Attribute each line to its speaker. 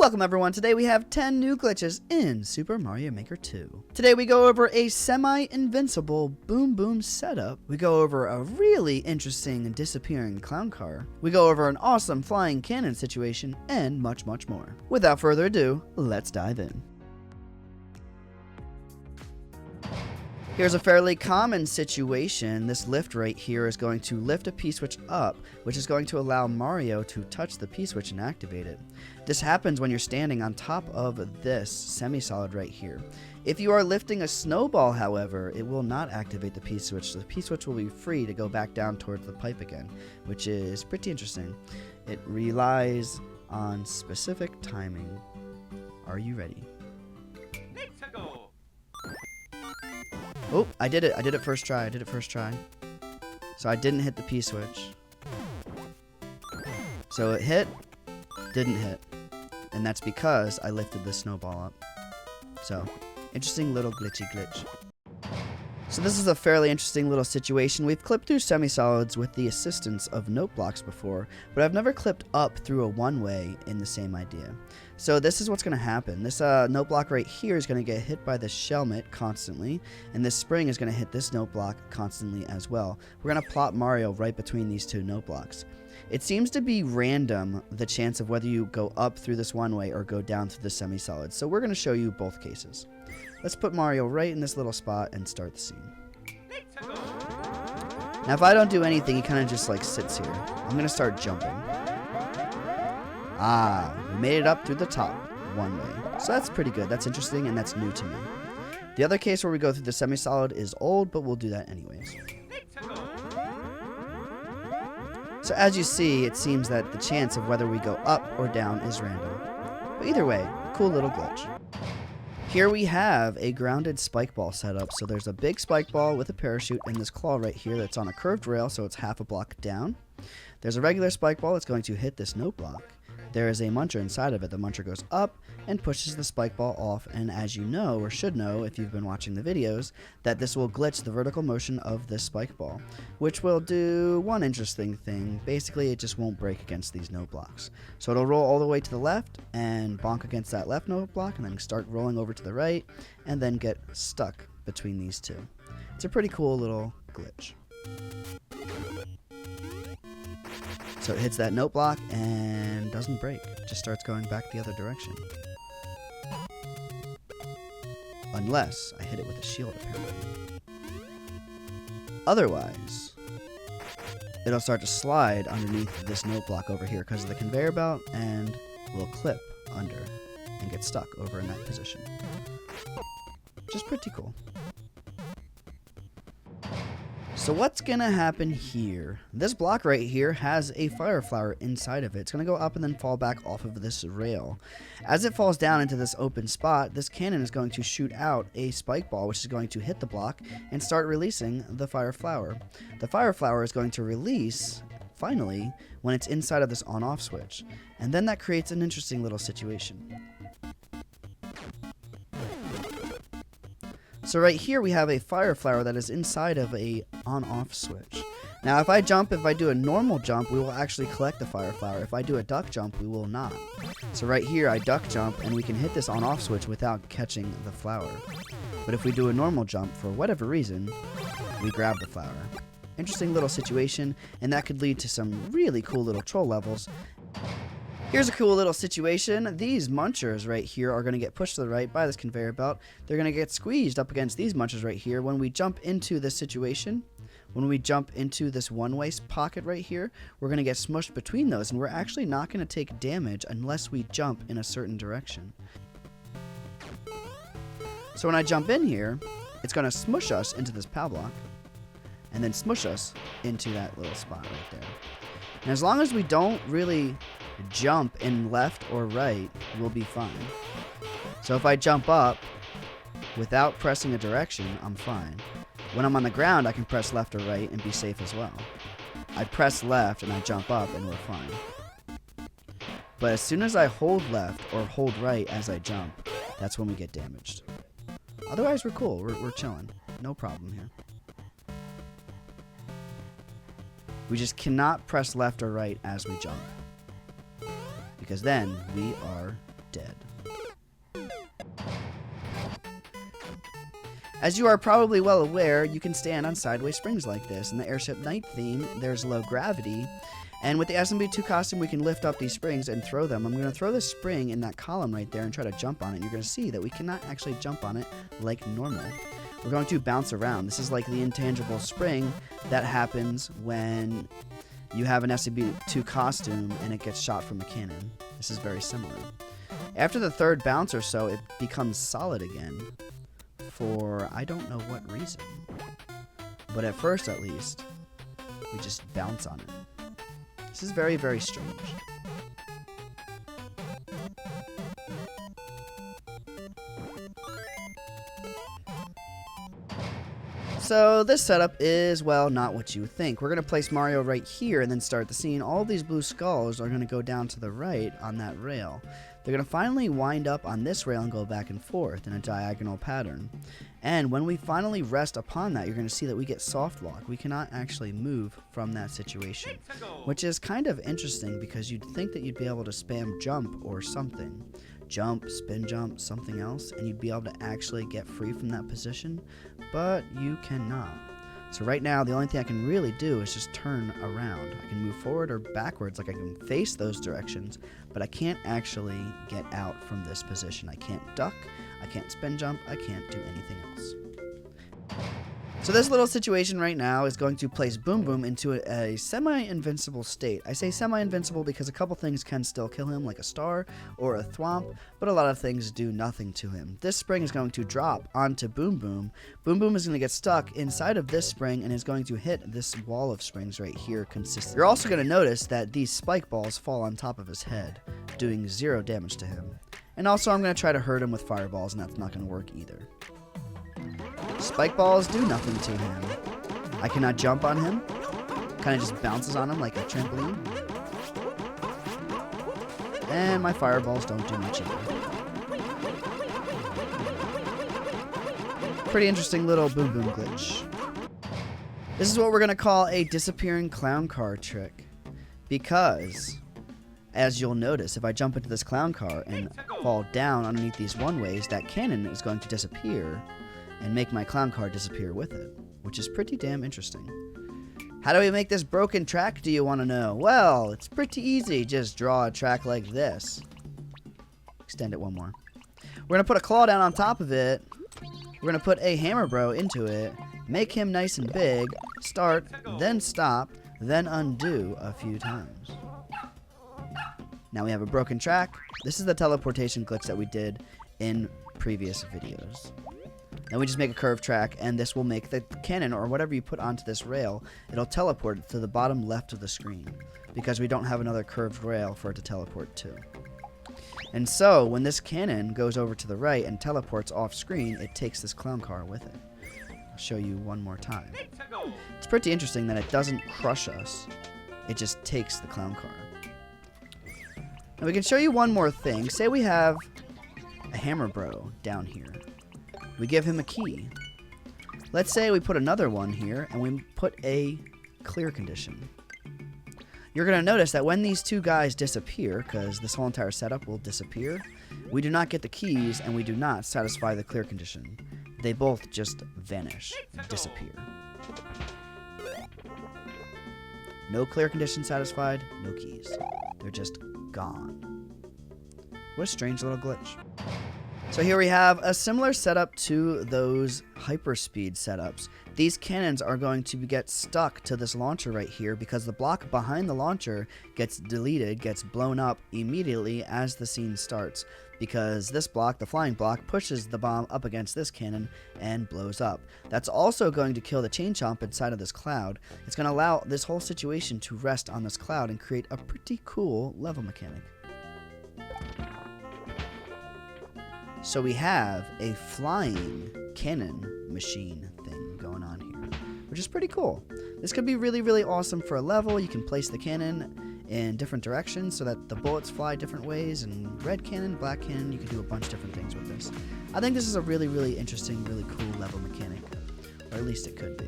Speaker 1: Welcome everyone, today we have 10 new glitches in Super Mario Maker 2. Today we go over a semi-invincible boom-boom setup, we go over a really interesting disappearing clown car, we go over an awesome flying cannon situation, and much more. Without further ado, let's dive in. Here's a fairly common situation. This lift right here is going to lift a P-switch up, which is going to allow Mario to touch the P-switch and activate it. This happens when you're standing on top of this semi-solid right here. If you are lifting a Snowball, however, it will not activate the P-switch. So the P-switch will be free to go back down towards the pipe again, which is pretty interesting. It relies on specific timing. Are you ready? Oh, I did it. I did it first try. So I didn't hit the P-switch. So it hit, didn't hit. And that's because I lifted the Snowball up. So, interesting little glitchy glitch. So this is a fairly interesting little situation. We've clipped through semi-solids with the assistance of note blocks before, but I've never clipped up through a one-way in the same idea. So this is what's going to happen. This note block right here is going to get hit by the shellmet constantly, and this spring is going to hit this note block constantly as well. We're going to plot Mario right between these two note blocks. It seems to be random, the chance of whether you go up through this one way or go down through the semi-solids. So we're going to show you both cases. Let's put Mario right in this little spot and start the scene. Now if I don't do anything, he kind of just like sits here. I'm going to start jumping. Ah, we made it up through the top one way. So that's pretty good. That's interesting and that's new to me. The other case where we go through the semi-solid is old, but we'll do that anyways. So as you see, it seems that the chance of whether we go up or down is random. But either way, cool little glitch. Here we have a grounded spike ball setup. So there's a big spike ball with a parachute and this claw right here that's on a curved rail, so it's half a block down. There's a regular spike ball that's going to hit this note block. There is a muncher inside of it. The muncher goes up and pushes the spike ball off, and as you know, or should know if you've been watching the videos, that this will glitch the vertical motion of this spike ball, which will do one interesting thing. Basically, it just won't break against these note blocks. So it'll roll all the way to the left and bonk against that left note block, and then start rolling over to the right, and then get stuck between these two. It's a pretty cool little glitch. So it hits that note block and doesn't break. It just starts going back the other direction. Unless I hit it with a shield, apparently. Otherwise, it'll start to slide underneath this note block over here because of the conveyor belt and will clip under and get stuck over in that position. Which is pretty cool. So what's gonna happen here? This block right here has a Fireflower inside of it. It's gonna go up and then fall back off of this rail. As it falls down into this open spot, this cannon is going to shoot out a spike ball, which is going to hit the block and start releasing the Fireflower. The Fireflower is going to release, finally, when it's inside of this on-off switch. And then that creates an interesting little situation. So right here we have a Fireflower that is inside of a on-off switch. Now if I do a normal jump, we will actually collect the Fireflower. If I do a duck jump, we will not. So right here I duck jump and we can hit this on-off switch without catching the flower. But if we do a normal jump, for whatever reason, we grab the flower. Interesting little situation, and that could lead to some really cool little troll levels. Here's a cool little situation. These munchers right here are going to get pushed to the right by this conveyor belt. They're going to get squeezed up against these munchers right here. When we jump into this situation, when we jump into this one-way pocket right here, we're going to get smushed between those, and we're actually not going to take damage unless we jump in a certain direction. So when I jump in here, it's going to smush us into this POW block, and then smush us into that little spot right there. And as long as we don't really jump in left or right, we'll be fine. So if I jump up without pressing a direction, I'm fine. When I'm on the ground, I can press left or right and be safe as well. I press left and I jump up and we're fine. But as soon as I hold left or hold right as I jump, that's when we get damaged. Otherwise, we're cool. We're chilling. No problem here. We just cannot press left or right as we jump, because then we are dead. As you are probably well aware, you can stand on sideways springs like this. In the Airship Night theme, there's low gravity. And with the SMB2 costume, we can lift up these springs and throw them. I'm going to throw this spring in that column right there and try to jump on it. You're going to see that we cannot actually jump on it like normal. We're going to bounce around. This is like the intangible spring that happens when you have an SMB2 costume and it gets shot from a cannon. This is very similar. After the third bounce or so, it becomes solid again. For I don't know what reason. But at first, at least, we just bounce on it. This is very, very strange. So this setup is, well, not what you think. We're going to place Mario right here and then start the scene. All these blue skulls are going to go down to the right on that rail. They're going to finally wind up on this rail and go back and forth in a diagonal pattern. And when we finally rest upon that, you're going to see that we get Softlock. We cannot actually move from that situation, which is kind of interesting because you'd think that you'd be able to spam jump or something. Jump, spin jump, something else, and you'd be able to actually get free from that position, but you cannot. So right now, the only thing I can really do is just turn around. I can move forward or backwards, like I can face those directions, but I can't actually get out from this position. I can't duck, I can't spin jump, I can't do anything else. So this little situation right now is going to place Boom-Boom into a semi-invincible state. I say semi-invincible because a couple things can still kill him, like a star or a thwomp, but a lot of things do nothing to him. This spring is going to drop onto Boom-Boom. Boom-Boom is going to get stuck inside of this spring and is going to hit this wall of springs right here consistently. You're also going to notice that these spike balls fall on top of his head, doing 0 damage to him. And also I'm going to try to hurt him with fireballs, and that's not going to work either. Spike balls do nothing to him. I cannot jump on him. Kind of just bounces on him like a trampoline. And my fireballs don't do much either. Pretty interesting little Boom-Boom glitch. This is what we're going to call a disappearing clown car trick. Because, as you'll notice, if I jump into this clown car and fall down underneath these one-ways, that cannon is going to disappear and make my clown car disappear with it, which is pretty damn interesting. How do we make this broken track, do you want to know? Well, it's pretty easy. Just draw a track like this. Extend it one more. We're going to put a claw down on top of it. We're going to put a hammer bro into it, make him nice and big, start, then stop, then undo a few times. Now we have a broken track. This is the teleportation glitch that we did in previous videos. Then we just make a curved track, and this will make the cannon, or whatever you put onto this rail, it'll teleport it to the bottom left of the screen, because we don't have another curved rail for it to teleport to. And so, when this cannon goes over to the right and teleports off screen, it takes this clown car with it. I'll show you one more time. It's pretty interesting that it doesn't crush us, it just takes the clown car. Now we can show you one more thing. Say we have a hammer bro down here. We give him a key. Let's say we put another one here and we put a clear condition. You're going to notice that when these two guys disappear, because this whole entire setup will disappear, we do not get the keys and we do not satisfy the clear condition. They both just vanish, disappear. No clear condition satisfied, no keys. They're just gone. What a strange little glitch. So here we have a similar setup to those hyperspeed setups. These cannons are going to get stuck to this launcher right here because the block behind the launcher gets deleted, gets blown up immediately as the scene starts. Because this block, the flying block, pushes the bomb up against this cannon and blows up. That's also going to kill the chain chomp inside of this cloud. It's going to allow this whole situation to rest on this cloud and create a pretty cool level mechanic. So we have a flying cannon machine thing going on here, which is pretty cool. This could be really, really awesome for a level. You can place the cannon in different directions so that the bullets fly different ways, and red cannon, black cannon, you can do a bunch of different things with this. I think this is a really, really interesting, really cool level mechanic, or at least it could be.